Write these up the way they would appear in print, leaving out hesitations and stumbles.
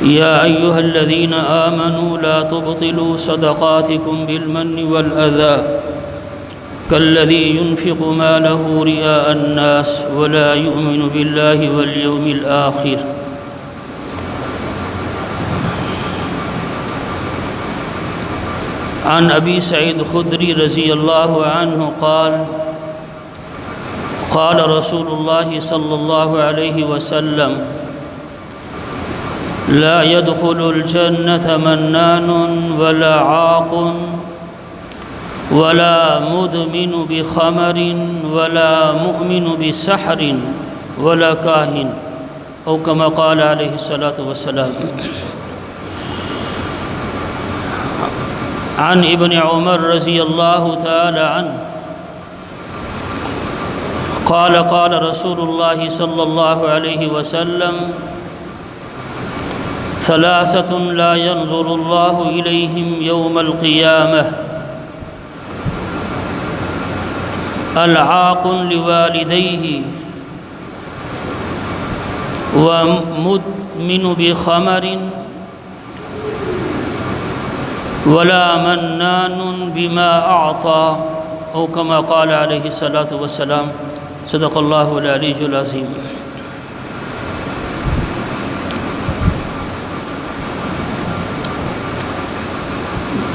يا أيها الذين آمنوا لا تبطلوا صدقاتكم بالمن والأذى كالذي ينفق ماله رئاء الناس ولا يؤمن بالله واليوم الآخر. عن أبي سعيد الخدري رضي الله عنه قال قال رسول الله صلى الله عليه وسلم لا يدخل الجنة منان ولا عاق ولا مدمن بخمر ولا مؤمن بسحر ولا كاهن أو كما قال عليه الصلاة والسلام. عن ابن عمر رضي الله تعالى عنه قال قال رسول الله صلى الله عليه وسلم ثلاثة لا ينظر الله إليهم يوم القيامة العاق لوالديه ومدمن بخمر ولا منان بما أعطى أو كما قال عليه الصلاة والسلام. صدق الله العلي العظيم.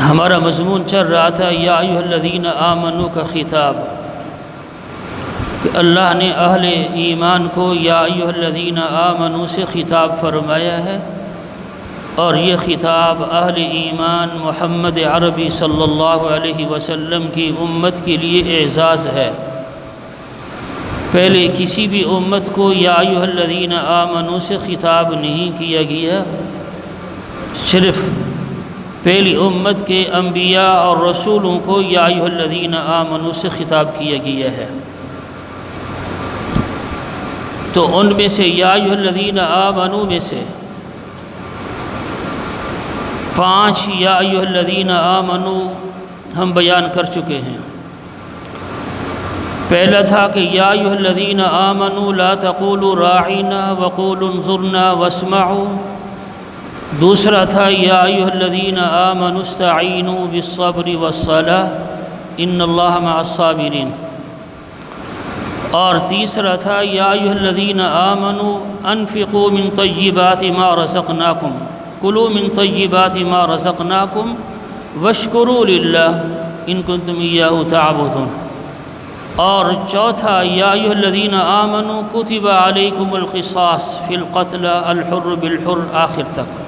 ہمارا مضمون چل رہا تھا یا ایھا الذین آمنوا کا خطاب، کہ اللہ نے اہل ایمان کو یا ایھا الذین آمنوا سے خطاب فرمایا ہے، اور یہ خطاب اہل ایمان محمد عربی صلی اللہ علیہ وسلم کی امت کے لیے اعزاز ہے۔ پہلے کسی بھی امت کو یا ایھا الذین آمنوا سے خطاب نہیں کیا گیا، صرف پہلی امت کے انبیاء اور رسولوں کو یا ایھا الذین آمنوا سے خطاب کیا گیا ہے۔ تو ان میں سے یا ایھا الذین آمنوا میں سے 5 یا ایھا الذین آمنوا ہم بیان کر چکے ہیں۔ پہلا تھا کہ یا ایھا الذین آمنوا لا تقولوا راعنا وقولوا انظرنا واسمعوا۔ دوسرا تھا یا ایھا الذین آمنوا استعینوا بالصبر والصلاة ان اللہ مع الصابرین۔ اور تیسرا تھا یا ایھا الذین آمنوا انفقوا من طیبات ما رزقناکم کلوا من طیبات ما رزقناکم واشکروا للہ ان کنتم ایاہ تعبدون۔ اور چوتھا یا ایھا الذین آمنوا کتب علیکم القصاص فی القتل الحر بالحر آخر تک۔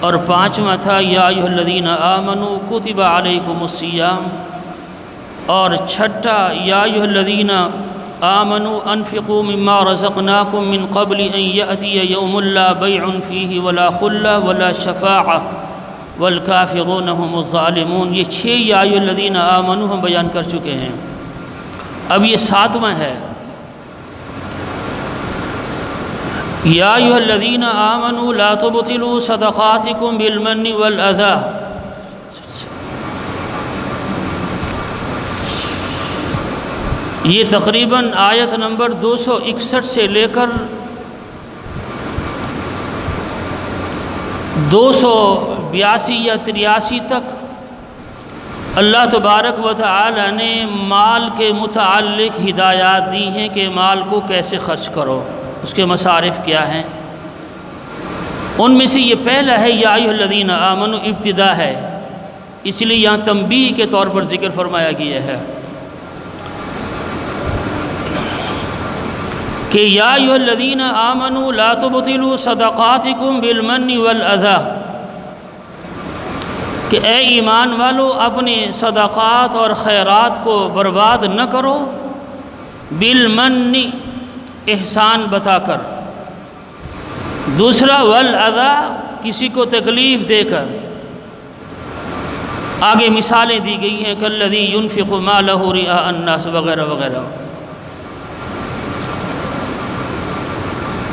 اور پانچواں تھا یا ایھا الذین آمنوا کتب علیکم الصیام۔ اور چھٹا یا ایھا الذین آمنوا انفقوا مما رزقناکم من قبل ان یأتی یوم لا بیع فیہ ولا خلہ ولا شفاعہ والکافرون هم الظالمون۔ یہ 6 یا ایھا الذین آمنوا ہم بیان کر چکے ہیں۔ اب یہ 7واں ہے یا ایھا الذین آمنوا لا تبطلوا صدقاتکم بالمن والاذی۔ یہ تقریباً آیت نمبر 261 سے لے کر 282 یا 83 تک اللہ تبارک و تعالی نے مال کے متعلق ہدایات دی ہیں کہ مال کو کیسے خرچ کرو، اس کے مصارف کیا ہیں۔ ان میں سے یہ پہلا ہے یا ایھا الذین آمنوا، ابتدا ہے، اس لیے یہاں تنبیہ کے طور پر ذکر فرمایا گیا ہے کہ یا ایھا الذین آمنوا لا تبطلوا صدقاتکم بالمن والاذی، کہ اے ایمان والو اپنے صدقات اور خیرات کو برباد نہ کرو، بالمن احسان بتا کر، دوسرا والاذی کسی کو تکلیف دے کر۔ آگے مثالیں دی گئی ہیں کالذی ينفق مالہ رئاء الناس وغیرہ وغیرہ۔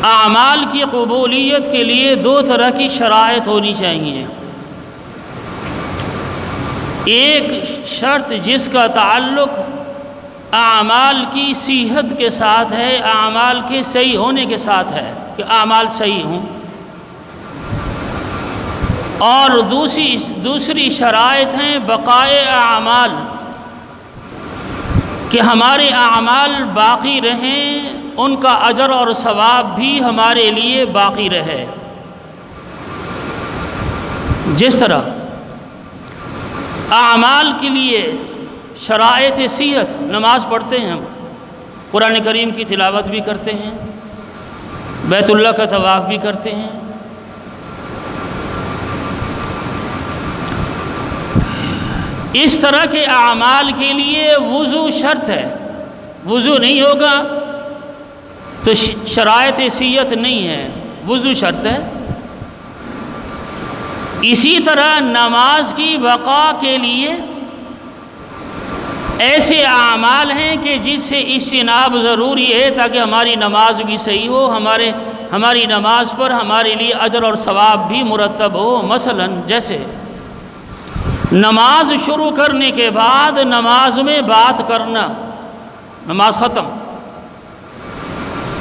اعمال کی قبولیت کے لیے 2 طرح کی شرائط ہونی چاہیے۔ ایک شرط جس کا تعلق اعمال کی صحت کے ساتھ ہے، اعمال کے صحیح ہونے کے ساتھ ہے، کہ اعمال صحیح ہوں۔ اور دوسری شرائط ہیں بقائے اعمال، کہ ہمارے اعمال باقی رہیں، ان کا اجر اور ثواب بھی ہمارے لیے باقی رہے۔ جس طرح اعمال کے لیے شرائط صحت، نماز پڑھتے ہیں ہم، قرآن کریم کی تلاوت بھی کرتے ہیں، بیت اللہ کا طواف بھی کرتے ہیں، اس طرح کے اعمال کے لیے وضو شرط ہے۔ وضو نہیں ہوگا تو شرائط صحت نہیں ہے، وضو شرط ہے۔ اسی طرح نماز کی بقا کے لیے ایسے اعمال ہیں کہ جس سے اجتناب ضروری ہے تاکہ ہماری نماز بھی صحیح ہو، ہماری نماز پر ہمارے لیے اجر اور ثواب بھی مرتب ہو۔ مثلا جیسے نماز شروع کرنے کے بعد نماز میں بات کرنا، نماز ختم۔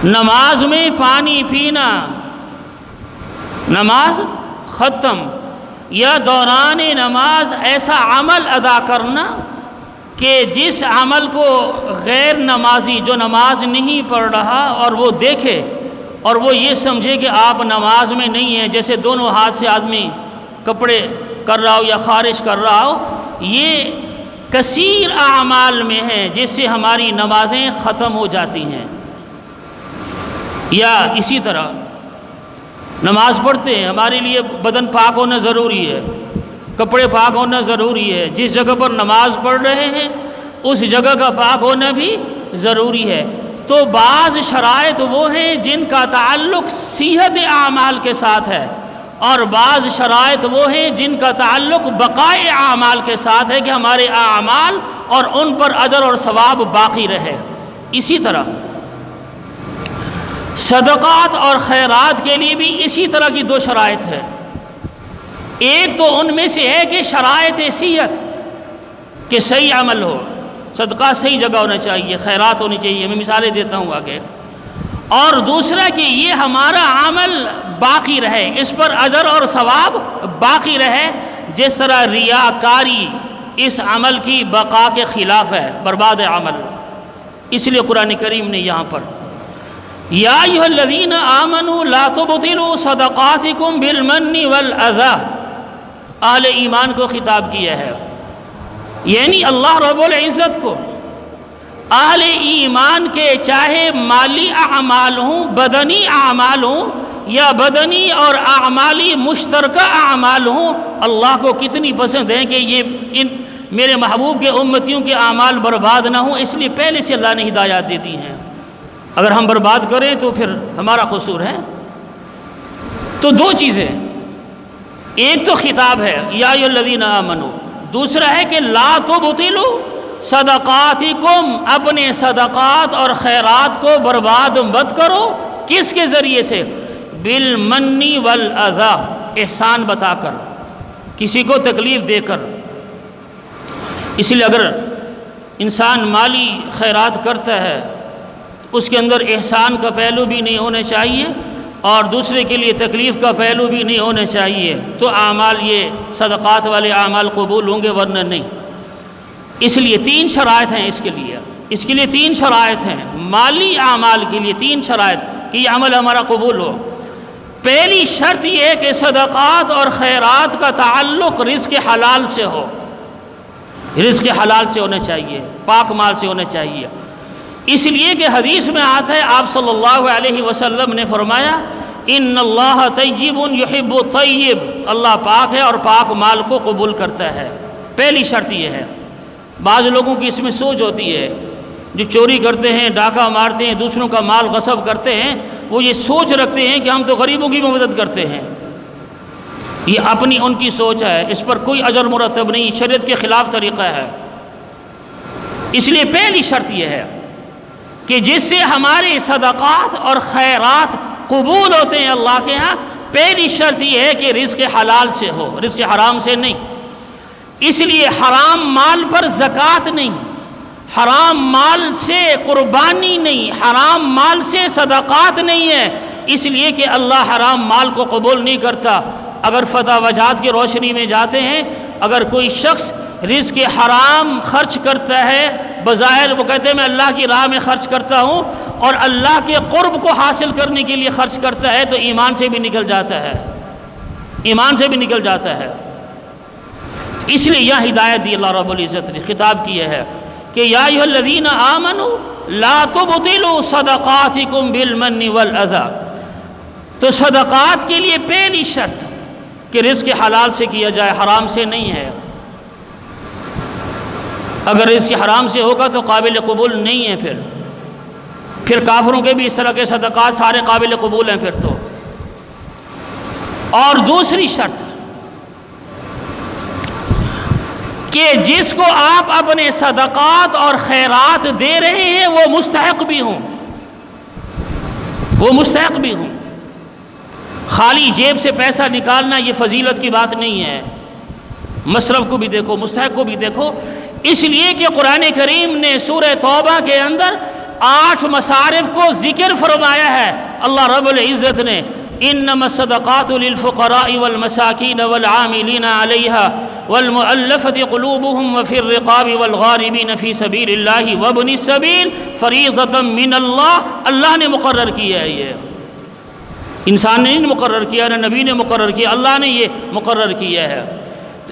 نماز میں پانی پینا، نماز ختم۔ یا دوران نماز ایسا عمل ادا کرنا کہ جس عمل کو غیر نمازی جو نماز نہیں پڑھ رہا اور وہ دیکھے اور وہ یہ سمجھے کہ آپ نماز میں نہیں ہیں، جیسے دونوں ہاتھ سے آدمی کپڑے کر رہا ہو یا خارج کر رہا ہو، یہ کثیر اعمال میں ہے جس سے ہماری نمازیں ختم ہو جاتی ہیں۔ یا اسی طرح نماز پڑھتے ہیں، ہمارے لیے بدن پاک ہونا ضروری ہے، کپڑے پاک ہونا ضروری ہے، جس جگہ پر نماز پڑھ رہے ہیں اس جگہ کا پاک ہونا بھی ضروری ہے۔ تو بعض شرائط وہ ہیں جن کا تعلق صحت اعمال کے ساتھ ہے، اور بعض شرائط وہ ہیں جن کا تعلق بقائے اعمال کے ساتھ ہے کہ ہمارے اعمال اور ان پر اجر اور ثواب باقی رہے۔ اسی طرح صدقات اور خیرات کے لیے بھی اسی طرح کی دو شرائط ہے۔ ایک تو ان میں سے ہے کہ شرائط صحت، کہ صحیح عمل ہو، صدقہ صحیح جگہ ہونا چاہیے، خیرات ہونی چاہیے، میں مثالیں دیتا ہوں آگے۔ اور دوسرا کہ یہ ہمارا عمل باقی رہے، اس پر اجر اور ثواب باقی رہے، جس طرح ریاکاری اس عمل کی بقا کے خلاف ہے، برباد عمل۔ اس لیے قرآن کریم نے یہاں پر یا ایھا الذین آمنوا لا تبطلوا صدقاتکم بالمن والاذی، اہل ایمان کو خطاب کیا ہے، یعنی اللہ رب العزت کو اہل ایمان کے چاہے مالی اعمال ہوں، بدنی اعمال ہوں، یا بدنی اور اعمالی مشترکہ اعمال ہوں، اللہ کو کتنی پسند ہے کہ یہ میرے محبوب کے امتیوں کے اعمال برباد نہ ہوں، اس لیے پہلے سے اللہ نے ہدایات دے دی ہیں۔ اگر ہم برباد کریں تو پھر ہمارا قصور ہے۔ تو دو چیزیں، ایک تو خطاب ہے یا ایھا الذین آمنوا، دوسرا ہے کہ لا تبطلوا صدقاتکم، اپنے صدقات اور خیرات کو برباد مت کرو۔ کس کے ذریعے سے؟ بالمن والاذی، احسان بتا کر، کسی کو تکلیف دے کر۔ اس لیے اگر انسان مالی خیرات کرتا ہے اس کے اندر احسان کا پہلو بھی نہیں ہونا چاہیے اور دوسرے کے لیے تکلیف کا پہلو بھی نہیں ہونا چاہیے، تو اعمال یہ صدقات والے اعمال قبول ہوں گے، ورنہ نہیں۔ اس لیے تین شرائط ہیں اس کے لیے تین شرائط ہیں، مالی اعمال کے لیے تین شرائط کہ یہ عمل ہمارا قبول ہو۔ پہلی شرط یہ ہے کہ صدقات اور خیرات کا تعلق رزق حلال سے ہو، رزق حلال سے ہونا چاہیے، پاک مال سے ہونا چاہیے۔ اس لیے کہ حدیث میں آتا ہے، آپ صلی اللہ علیہ وسلم نے فرمایا ان اللہ طیب یحب الطیب، اللہ پاک ہے اور پاک مال کو قبول کرتا ہے۔ پہلی شرط یہ ہے۔ بعض لوگوں کی اس میں سوچ ہوتی ہے، جو چوری کرتے ہیں، ڈاکہ مارتے ہیں، دوسروں کا مال غصب کرتے ہیں، وہ یہ سوچ رکھتے ہیں کہ ہم تو غریبوں کی مدد کرتے ہیں۔ یہ اپنی ان کی سوچ ہے، اس پر کوئی اجر مرتب نہیں، شریعت کے خلاف طریقہ ہے۔ اس لیے پہلی شرط یہ ہے کہ جس سے ہمارے صدقات اور خیرات قبول ہوتے ہیں اللہ کے ہاں، پہلی شرط یہ ہے کہ رزق حلال سے ہو، رزق حرام سے نہیں۔ اس لیے حرام مال پر زکوٰۃ نہیں، حرام مال سے قربانی نہیں، حرام مال سے صدقات نہیں ہے، اس لیے کہ اللہ حرام مال کو قبول نہیں کرتا۔ اگر فتح وجات کی روشنی میں جاتے ہیں، اگر کوئی شخص رزق حرام خرچ کرتا ہے، بظاہر وہ کہتے ہیں میں اللہ کی راہ میں خرچ کرتا ہوں، اور اللہ کے قرب کو حاصل کرنے کے لیے خرچ کرتا ہے، تو ایمان سے بھی نکل جاتا ہے، ایمان سے بھی نکل جاتا ہے۔ اس لیے یہ ہدایت دی اللہ رب العزت نے، خطاب کیا ہے کہ یا ایھا الذین آمنوا لا تبطلوا صدقاتکم بالمن والاذی۔ تو صدقات کے لیے پہلی شرط کہ رزق حلال سے کیا جائے، حرام سے نہیں ہے۔ اگر رزق حرام سے ہوگا تو قابل قبول نہیں ہے، پھر کافروں کے بھی اس طرح کے صدقات سارے قابل قبول ہیں پھر تو۔ اور دوسری شرط کہ جس کو آپ اپنے صدقات اور خیرات دے رہے ہیں وہ مستحق بھی ہوں، وہ مستحق بھی ہوں۔ خالی جیب سے پیسہ نکالنا یہ فضیلت کی بات نہیں ہے، مصرف کو بھی دیکھو، مستحق کو بھی دیکھو۔ اس لیے کہ قرآن کریم نے سورہ توبہ کے اندر 8 مصارف کو ذکر فرمایا ہے۔ اللہ رب العزت نے انما الصدقات للفقراء والمساکین والعاملین علیہا والمؤلفۃ قلوبهم وفی الرقاب والغارمین فی سبیل اللہ وابن السبیل فریضۃ من اللہ۔ اللہ نے مقرر کیا ہے، یہ انسان نے نہیں مقرر کیا، نہ نبی نے مقرر کیا، اللہ نے یہ مقرر کیا ہے۔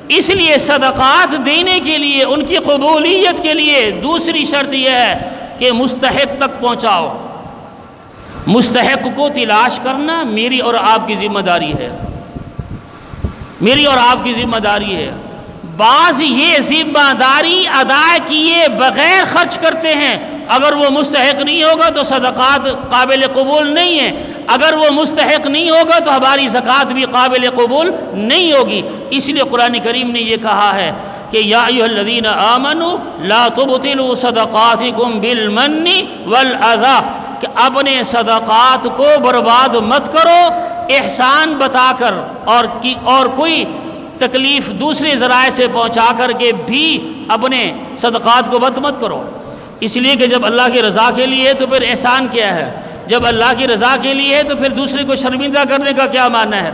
اس لیے صدقات دینے کے لیے، ان کی قبولیت کے لیے دوسری شرط یہ ہے کہ مستحق تک پہنچاؤ۔ مستحق کو تلاش کرنا میری اور آپ کی ذمہ داری ہے، میری اور آپ کی ذمہ داری ہے۔ بعض یہ ذمہ داری ادا کیے بغیر خرچ کرتے ہیں، اگر وہ مستحق نہیں ہوگا تو صدقات قابل قبول نہیں ہیں، اگر وہ مستحق نہیں ہوگا تو ہماری زکوٰۃ بھی قابل قبول نہیں ہوگی۔ اس لیے قرآن کریم نے یہ کہا ہے کہ یا ایھا الذین آمنوا لا تبطلوا صدقاتکم بالمن والاذی، کہ اپنے صدقات کو برباد مت کرو احسان بتا کر، اور کوئی تکلیف دوسرے ذرائع سے پہنچا کر کے بھی اپنے صدقات کو مت کرو۔ اس لیے کہ جب اللہ کی رضا کے لیے ہے تو پھر احسان کیا ہے، جب اللہ کی رضا کے لیے ہے تو پھر دوسرے کو شرمندہ کرنے کا کیا معنی ہے۔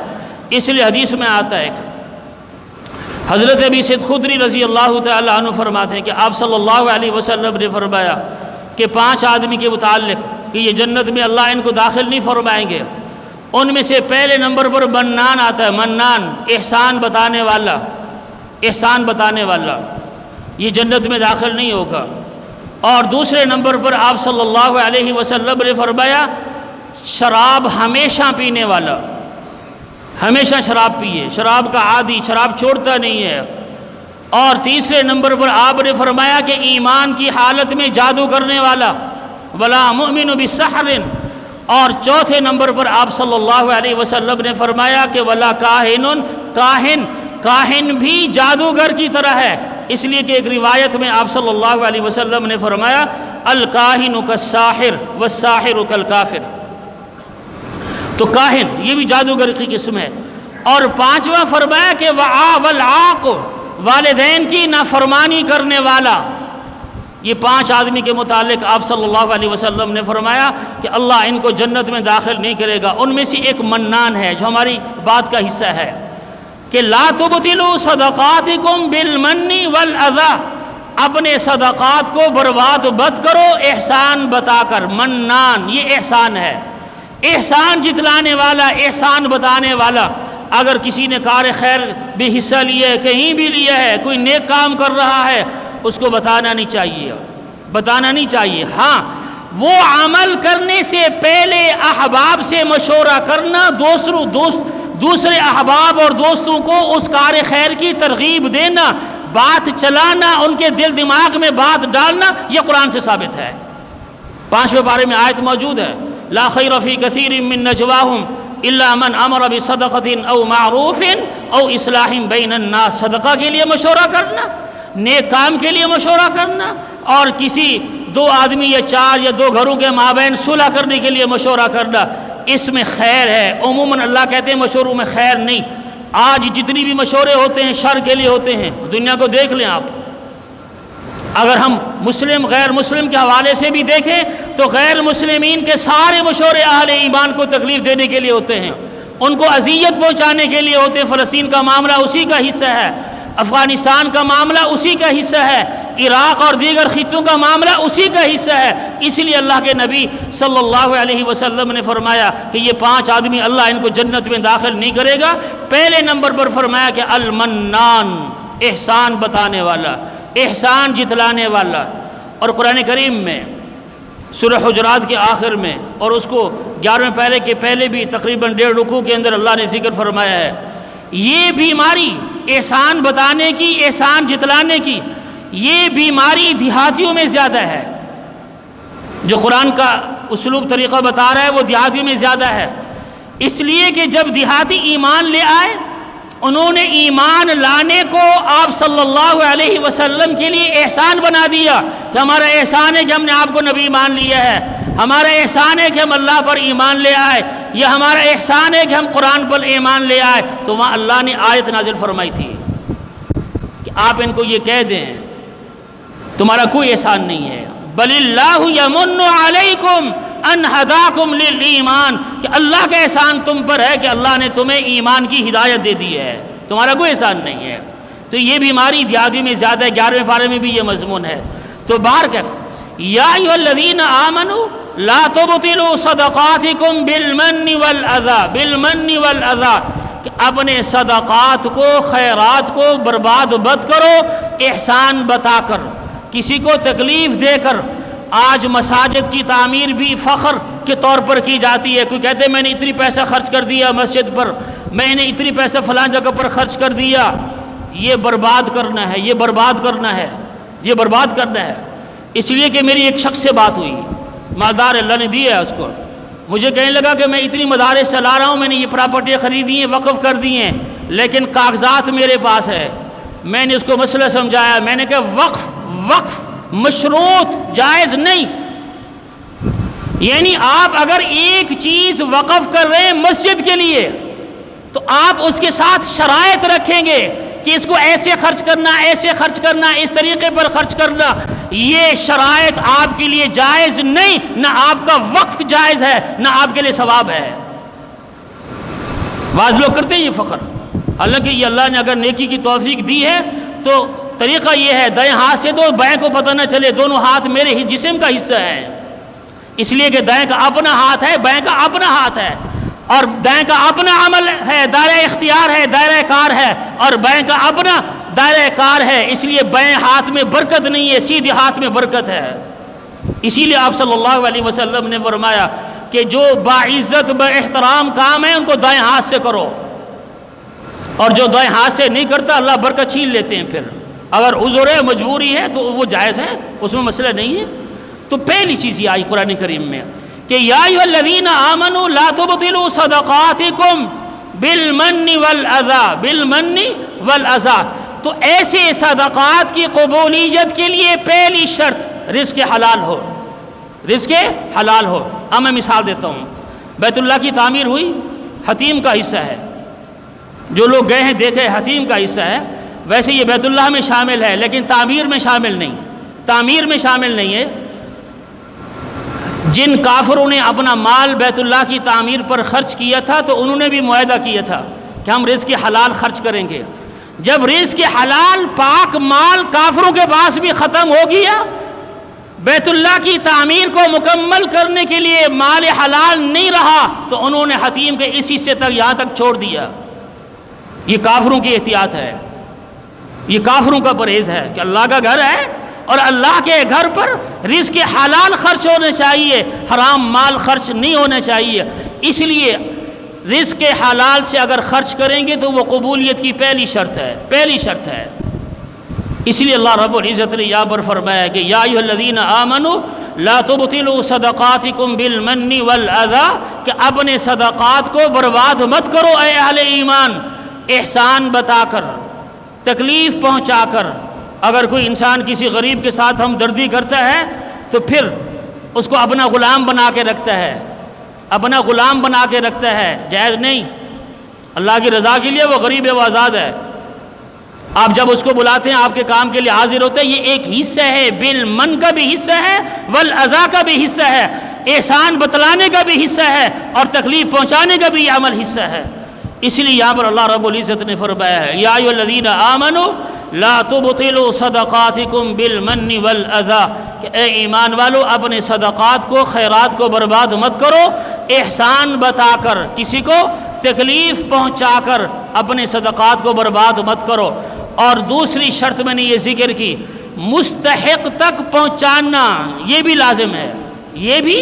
اس لیے حدیث میں آتا ہے کہ حضرت ابی سعید خدری رضی اللہ تعالیٰ عنہ فرماتے ہیں کہ آپ صلی اللہ علیہ وسلم نے فرمایا کہ 5 آدمی کے متعلق کہ یہ جنت میں اللہ ان کو داخل نہیں فرمائیں گے۔ ان میں سے پہلے نمبر پر منان آتا ہے، منان، احسان بتانے والا، احسان بتانے والا، یہ جنت میں داخل نہیں ہوگا۔ اور دوسرے نمبر پر آپ صلی اللہ علیہ وسلم نے فرمایا شراب ہمیشہ پینے والا، ہمیشہ شراب پیے، شراب کا عادی، شراب چھوڑتا نہیں ہے۔ اور تیسرے نمبر پر آپ نے فرمایا کہ ایمان کی حالت میں جادو کرنے والا، ولا مؤمن بسحر۔ اور چوتھے نمبر پر آپ صلی اللہ علیہ وسلم نے فرمایا کہ ولا کاہن، کاہن بھی جادوگر کی طرح ہے۔ اس لیے کہ ایک روایت میں آپ صلی اللہ علیہ وسلم نے فرمایا الکاہن کالساحر والساحر کالکافر۔ تو کاہن یہ بھی جادوگر کی قسم ہے۔ اور 5واں فرمایا کہ والعاق، والدین کی نافرمانی کرنے والا۔ یہ 5 آدمی کے متعلق آپ صلی اللہ علیہ وسلم نے فرمایا کہ اللہ ان کو جنت میں داخل نہیں کرے گا۔ ان میں سے ایک منان ہے جو ہماری بات کا حصہ ہے کہ لا تبطلوا صدقاتکم بالمن والاذی، اپنے صدقات کو برباد مت کرو احسان بتا کر۔ منان یہ احسان ہے، احسان جتلانے والا، احسان بتانے والا۔ اگر کسی نے کار خیر بھی حصہ لیا ہے، کہیں بھی لیا ہے، کوئی نیک کام کر رہا ہے، اس کو بتانا نہیں چاہیے، بتانا نہیں چاہیے۔ ہاں وہ عمل کرنے سے پہلے احباب سے مشورہ کرنا، دوسرے احباب اور دوستوں کو اس کار خیر کی ترغیب دینا، بات چلانا، ان کے دل دماغ میں بات ڈالنا، یہ قرآن سے ثابت ہے۔ 5ویں پارے میں آیت موجود ہے لا خیر فی کثیر من نجواہم الا من امر بصدقۃ او معروف او اصلاح بین الناس۔ صدقہ کے لیے مشورہ کرنا، نیک کام کے لیے مشورہ کرنا، اور کسی 2 آدمی یا 4 یا 2 گھروں کے مابین صلح کرنے کے لیے مشورہ کرنا، اس میں خیر ہے۔ عموماً اللہ کہتے ہیں مشوروں میں خیر نہیں۔ آج جتنی بھی مشورے ہوتے ہیں شر کے لیے ہوتے ہیں، دنیا کو دیکھ لیں آپ۔ اگر ہم مسلم غیر مسلم کے حوالے سے بھی دیکھیں تو غیر مسلمین کے سارے مشورے اہل ایمان کو تکلیف دینے کے لیے ہوتے ہیں۔ ان کو اذیت پہنچانے کے لیے ہوتے ہیں۔ فلسطین کا معاملہ اسی کا حصہ ہے، افغانستان کا معاملہ اسی کا حصہ ہے، عراق اور دیگر خطوں کا معاملہ اسی کا حصہ ہے۔ اس لیے اللہ کے نبی صلی اللہ علیہ وسلم نے فرمایا کہ یہ 5 آدمی اللہ ان کو جنت میں داخل نہیں کرے گا۔ پہلے نمبر پر فرمایا کہ المنان، احسان بتانے والا، احسان جتلانے والا۔ اور قرآن کریم میں سورہ حجرات کے آخر میں اور اس کو 11ویں پارے کے پہلے بھی تقریباً 1.5 رکوع کے اندر اللہ نے ذکر فرمایا ہے، یہ بیماری احسان بتانے کی، احسان جتلانے کی، یہ بیماری دیہاتیوں میں زیادہ ہے۔ جو قرآن کا اسلوب طریقہ بتا رہا ہے وہ دیہاتیوں میں زیادہ ہے، اس لیے کہ جب دیہاتی ایمان لے آئے، انہوں نے ایمان لانے کو آپ صلی اللہ علیہ وسلم کے لیے احسان بنا دیا کہ ہمارا احسان ہے کہ ہم نے آپ کو نبی مان لیا ہے، ہمارا احسان ہے کہ ہم اللہ پر ایمان لے آئے، یا ہمارا احسان ہے کہ ہم قرآن پر ایمان لے آئے۔ تو وہاں اللہ نے آیت نازل فرمائی تھی کہ آپ ان کو یہ کہہ دیں تمہارا کوئی احسان نہیں ہے، بل اللہ یمن علیکم ان ہداکم للایمان، کہ اللہ کا احسان تم پر ہے کہ اللہ نے تمہیں ایمان کی ہدایت دے دی ہے، تمہارا کوئی احسان نہیں ہے۔ تو یہ بیماری دیہاتی میں زیادہ ہے، 11ویں پارے میں بھی یہ مضمون ہے۔ تو بہرکیف یا ایھا الذین آمنوا لا تبطلوا صدقاتکم بالمن والاذی، بالمن والاذی، کہ اپنے صدقات کو، خیرات کو برباد مت کرو احسان بتا کر، کسی کو تکلیف دے کر۔ آج مساجد کی تعمیر بھی فخر کے طور پر کی جاتی ہے، کوئی کہتے ہیں میں نے اتنی پیسہ خرچ کر دیا مسجد پر، میں نے اتنی پیسہ فلاں جگہ پر خرچ کر دیا۔ یہ برباد کرنا ہے، یہ برباد کرنا ہے، یہ برباد کرنا ہے۔ اس لیے کہ میری ایک شخص سے بات ہوئی، مالدار اللہ نے دی ہے اس کو، مجھے کہنے لگا کہ میں اتنی مدارس چلا رہا ہوں، میں نے یہ پراپرٹی خریدی ہیں، وقف کر دی ہیں، لیکن کاغذات میرے پاس ہے۔ میں نے اس کو مسئلہ سمجھایا، میں نے کہا وقف مشروط، جائز نہیں۔ یعنی آپ اگر ایک چیز وقف کر رہے ہیں مسجد کے لیے تو آپ اس کے ساتھ شرائط رکھیں گے کہ اس کو ایسے خرچ کرنا، ایسے خرچ کرنا، اس طریقے پر خرچ کرنا۔ یہ شرائط آپ کے لیے جائز نہیں، نہ آپ کا وقف جائز ہے، نہ آپ کے لیے ثواب ہے۔ بعض لوگ کرتے ہیں یہ فخر، حالانکہ یہ اللہ نے اگر نیکی کی توفیق دی ہے تو طریقہ یہ ہے دائیں ہاتھ سے دو، بائیں کو پتہ نہ چلے، دونوں ہاتھ میرے ہی جسم کا حصہ ہے، اس لیے کہ دائیں کا اپنا ہاتھ ہے، بائیں کا اپنا ہاتھ ہے، اور دائیں کا اپنا عمل ہے، دائرہ اختیار ہے، دائرہ کار ہے، اور بائیں کا اپنا دائرہ کار ہے، اس لیے بائیں ہاتھ میں برکت نہیں ہے، سیدھے ہاتھ میں برکت ہے۔ اسی لیے آپ صلی اللہ علیہ وسلم نے فرمایا کہ جو باعزت باحترام کام ہے ان کو دائیں ہاتھ سے کرو، اور جو دائیں ہاتھ سے نہیں کرتا اللہ برکت چھین لیتے ہیں۔ پھر اگر عذر ہے، مجبوری ہے تو وہ جائز ہے، اس میں مسئلہ نہیں ہے۔ تو پہلی چیز یہ آئی قرآن کریم میں کہ یا ایھا الذین آمنوا لا تبطلوا صدقاتکم بالمن والاذی، بالمن والاذی۔ تو ایسے صدقات کی قبولیت کے لیے پہلی شرط رزق حلال ہو، رزق حلال ہو۔ اب میں مثال دیتا ہوں، بیت اللہ کی تعمیر ہوئی، حتیم کا حصہ ہے، جو لوگ گئے ہیں دیکھے حتیم کا حصہ ہے، ویسے یہ بیت اللہ میں شامل ہے لیکن تعمیر میں شامل نہیں، تعمیر میں شامل نہیں ہے۔ جن کافروں نے اپنا مال بیت اللہ کی تعمیر پر خرچ کیا تھا تو انہوں نے بھی معاہدہ کیا تھا کہ ہم رزق حلال خرچ کریں گے۔ جب رزق حلال پاک مال کافروں کے پاس بھی ختم ہو گیا، بیت اللہ کی تعمیر کو مکمل کرنے کے لیے مال حلال نہیں رہا، تو انہوں نے حتیم کے اس حصے تک یہاں تک چھوڑ دیا۔ یہ کافروں کی احتیاط ہے، یہ کافروں کا پرہیز ہے کہ اللہ کا گھر ہے اور اللہ کے گھر پر رزق حلال خرچ ہونا چاہیے، حرام مال خرچ نہیں ہونا چاہیے۔ اس لیے رزق حلال سے اگر خرچ کریں گے تو وہ قبولیت کی پہلی شرط ہے، پہلی شرط ہے۔ اس لیے اللہ رب العزت نے یہاں پر فرمایا کہ یا ایھا الذین آمنوا لا تبطلوا صدقاتکم بالمن والاذی، کہ اپنے صدقات کو برباد مت کرو اے اہل ایمان، احسان بتا کر، تکلیف پہنچا کر۔ اگر کوئی انسان کسی غریب کے ساتھ ہمدردی کرتا ہے تو پھر اس کو اپنا غلام بنا کے رکھتا ہے، اپنا غلام بنا کے رکھتا ہے، جائز نہیں۔ اللہ کی رضا کے لیے وہ غریب ہے، وہ آزاد ہے، آپ جب اس کو بلاتے ہیں آپ کے کام کے لیے حاضر ہوتے ہیں۔ یہ ایک حصہ ہے، بالمن کا بھی حصہ ہے، والاذی کا بھی حصہ ہے۔ احسان بتلانے کا بھی حصہ ہے اور تکلیف پہنچانے کا بھی یہ عمل حصہ ہے۔ اس لیے یہاں پر اللہ رب العزت نے فرمایا ہے یا ایھا الذین آمنوا لا تبطلوا صدقاتکم بالمن والاذی، کہ اے ایمان والو اپنے صدقات کو، خیرات کو برباد مت کرو، احسان بتا کر، کسی کو تکلیف پہنچا کر اپنے صدقات کو برباد مت کرو۔ اور دوسری شرط میں نے یہ ذکر کی، مستحق تک پہنچانا، یہ بھی لازم ہے، یہ بھی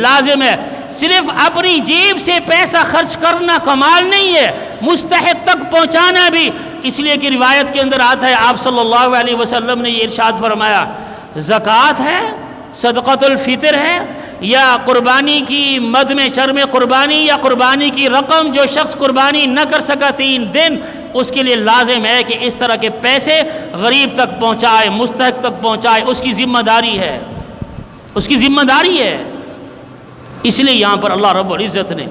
لازم ہے۔ صرف اپنی جیب سے پیسہ خرچ کرنا کمال نہیں ہے، مستحق تک پہنچانا بھی۔ اس لیے کہ روایت کے اندر آتا ہے آپ صلی اللہ علیہ وسلم نے یہ ارشاد فرمایا، زکوٰۃ ہے، صدقۃ الفطر ہے، یا قربانی کی مد میں شرم قربانی یا قربانی کی رقم جو شخص قربانی نہ کر سکا 3 دن، اس کے لیے لازم ہے کہ اس طرح کے پیسے غریب تک پہنچائے، مستحق تک پہنچائے، اس کی ذمہ داری ہے، اس کی ذمہ داری ہے۔ اس لیے یہاں پر اللہ رب العزت نے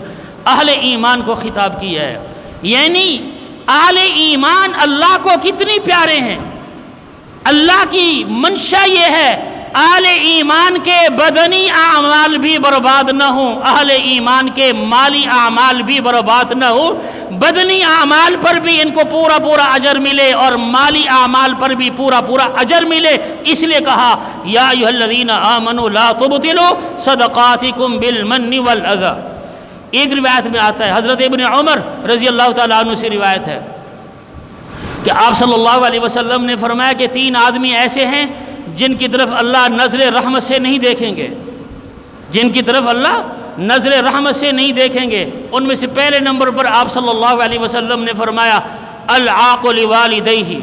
اہل ایمان کو خطاب کیا ہے، یعنی اہل ایمان اللہ کو کتنی پیارے ہیں۔ اللہ کی منشا یہ ہے اہل ایمان کے بدنی اعمال بھی برباد نہ ہوں، اہل ایمان کے مالی اعمال بھی برباد نہ ہوں، بدنی اعمال پر بھی ان کو پورا پورا اجر ملے اور مالی اعمال پر بھی پورا پورا اجر ملے۔ اس لیے کہا یا ایھا الذین آمنوا لا تبطلوا صدقاتکم بالمن والاذی۔ ایک روایت میں آتا ہے، حضرت ابن عمر رضی اللہ تعالیٰ عنہ سے روایت ہے کہ آپ صلی اللہ علیہ وسلم نے فرمایا کہ 3 آدمی ایسے ہیں جن کی طرف اللہ نظر رحمت سے نہیں دیکھیں گے، جن کی طرف اللہ نظر رحمت سے نہیں دیکھیں گے۔ ان میں سے پہلے نمبر پر آپ صلی اللہ علیہ وسلم نے فرمایا العاق لوالدیہ،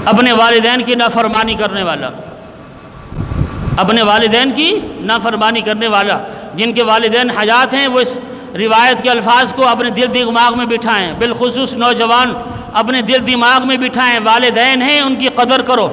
اپنے والدین کی نافرمانی کرنے والا، اپنے والدین کی نافرمانی کرنے والا۔ جن کے والدین حیات ہیں وہ اس روایت کے الفاظ کو اپنے دل دماغ میں بٹھائیں، بالخصوص نوجوان اپنے دل دماغ میں بٹھائیں، والدین ہیں ان کی قدر کرو،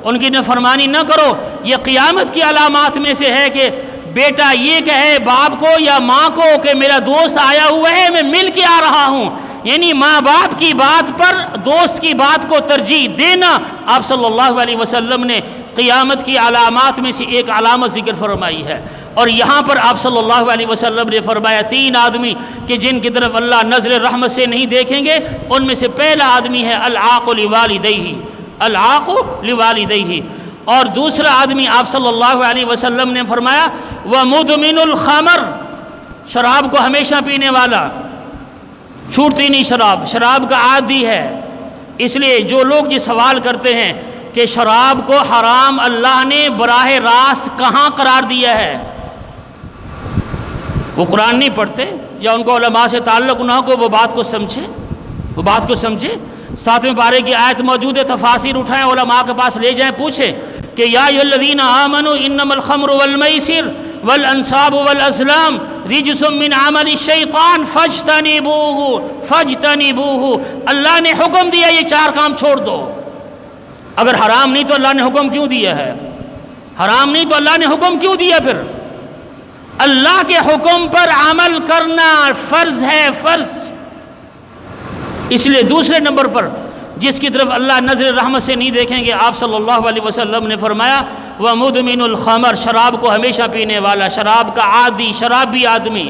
ان کی نافرمانی نہ کرو۔ یہ قیامت کی علامات میں سے ہے کہ بیٹا یہ کہے باپ کو یا ماں کو کہ میرا دوست آیا ہوا ہے، میں مل کے آ رہا ہوں، یعنی ماں باپ کی بات پر دوست کی بات کو ترجیح دینا۔ آپ صلی اللہ علیہ وسلم نے قیامت کی علامات میں سے ایک علامت ذکر فرمائی ہے۔ اور یہاں پر آپ صلی اللہ علیہ وسلم نے فرمایا 3 آدمی کہ جن کی طرف اللہ نظر رحمت سے نہیں دیکھیں گے، ان میں سے پہلا آدمی ہے العاق لوالدیہ، العاق لوالدیہ۔ اور دوسرا آدمی آپ صلی اللہ علیہ وسلم نے فرمایا ومدمن الخمر، شراب کو ہمیشہ پینے والا، چھوٹتی نہیں شراب، شراب کا عادی ہے۔ اس لیے جو لوگ یہ سوال کرتے ہیں کہ شراب کو حرام اللہ نے براہ راست کہاں قرار دیا ہے، وہ قرآن نہیں پڑھتے یا ان کو علماء سے تعلق نہ ہو، وہ بات کو سمجھیں، وہ بات کو سمجھیں۔ 7ویں پارے کی آیت موجود ہے، تفاسیر اٹھائیں، علماء کے پاس لے جائیں، پوچھیں کہ یا ایھا الذین آمنوا انما الخمر والمیسر والانصاب والازلام رجس من عمل الشیطان فاجتنبوہ۔ اللہ نے حکم دیا یہ 4 کام چھوڑ دو۔ اگر حرام نہیں تو اللہ نے حکم کیوں دیا ہے؟ حرام نہیں تو اللہ نے حکم کیوں دیا؟ پھر اللہ کے حکم پر عمل کرنا فرض ہے، فرض۔ اس لیے دوسرے نمبر پر جس کی طرف اللہ نظر رحمت سے نہیں دیکھیں گے، آپ صلی اللہ علیہ وسلم نے فرمایا ومدمن الخمر، شراب کو ہمیشہ پینے والا، شراب کا عادی، شرابی آدمی۔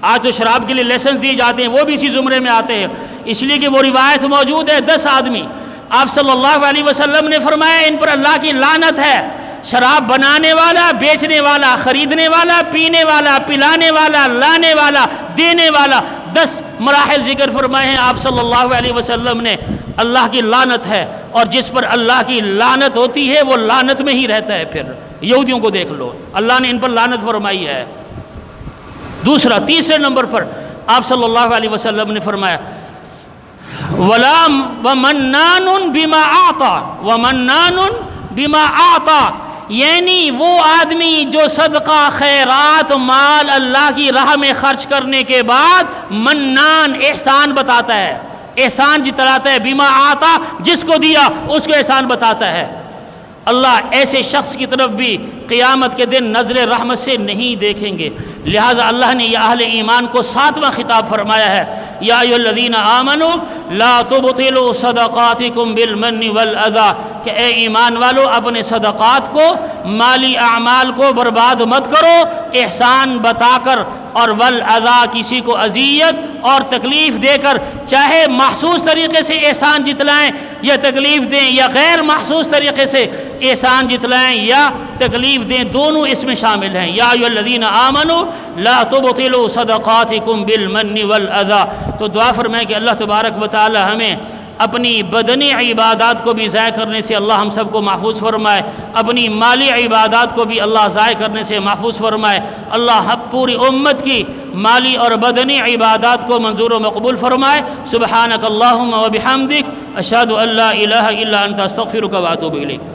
آج تو شراب کے لیے لائسنس دیے جاتے ہیں، وہ بھی اسی زمرے میں آتے ہیں، اس لیے کہ وہ روایت موجود ہے 10 آدمی۔ آپ صلی اللہ علیہ وسلم نے فرمایا ان پر اللہ کی لعنت ہے۔ شراب بنانے والا، بیچنے والا، خریدنے والا، پینے والا، پلانے والا، لانے والا، دینے والا، 10 مراحل ذکر فرمائے ہیں آپ صلی اللہ علیہ وسلم نے۔ اللہ کی لعنت ہے، اور جس پر اللہ کی لعنت ہوتی ہے وہ لعنت میں ہی رہتا ہے۔ پھر یہودیوں کو دیکھ لو، اللہ نے ان پر لعنت فرمائی ہے۔ دوسرا، تیسرے نمبر پر آپ صلی اللہ علیہ وسلم نے فرمایا ومنان بما اعطى، ومنان بما اعطى، یعنی وہ آدمی جو صدقہ خیرات مال اللہ کی راہ میں خرچ کرنے کے بعد منان، احسان بتاتا ہے، احسان جتلاتا ہے، بما اعطى، جس کو دیا اس کو احسان بتاتا ہے۔ اللہ ایسے شخص کی طرف بھی قیامت کے دن نظر رحمت سے نہیں دیکھیں گے۔ لہٰذا اللہ نے یہ اہل ایمان کو 7واں خطاب فرمایا ہے یا ایھا الذین آمنوا لا تبطلوا صدقاتکم بالمن والاذی، کہ اے ایمان والو اپنے صدقات کو، مالی اعمال کو برباد مت کرو احسان بتا کر، اور والاذی کسی کو اذیت اور تکلیف دے کر، چاہے محسوس طریقے سے احسان جتلائیں یا تکلیف دیں، یا غیر محسوس طریقے سے احسان جتلائیں یا تکلیف دیں، دونوں اس میں شامل ہیں۔ یا ایھا الذین آمنوا لا تبطلوا صدقاتکم بالمن والاذی۔ تو دعا فرمائیں کہ اللہ تبارک و تعالی ہمیں اپنی بدنی عبادات کو بھی ضائع کرنے سے اللہ ہم سب کو محفوظ فرمائے، اپنی مالی عبادات کو بھی اللہ ضائع کرنے سے محفوظ فرمائے۔ اللہ پوری امت کی مالی اور بدنی عبادات کو منظور و مقبول فرمائے۔ سبحانک اللہم و بحمدک، اشہد ان لا الہ الا انت، استغفرک و اتوب الیک۔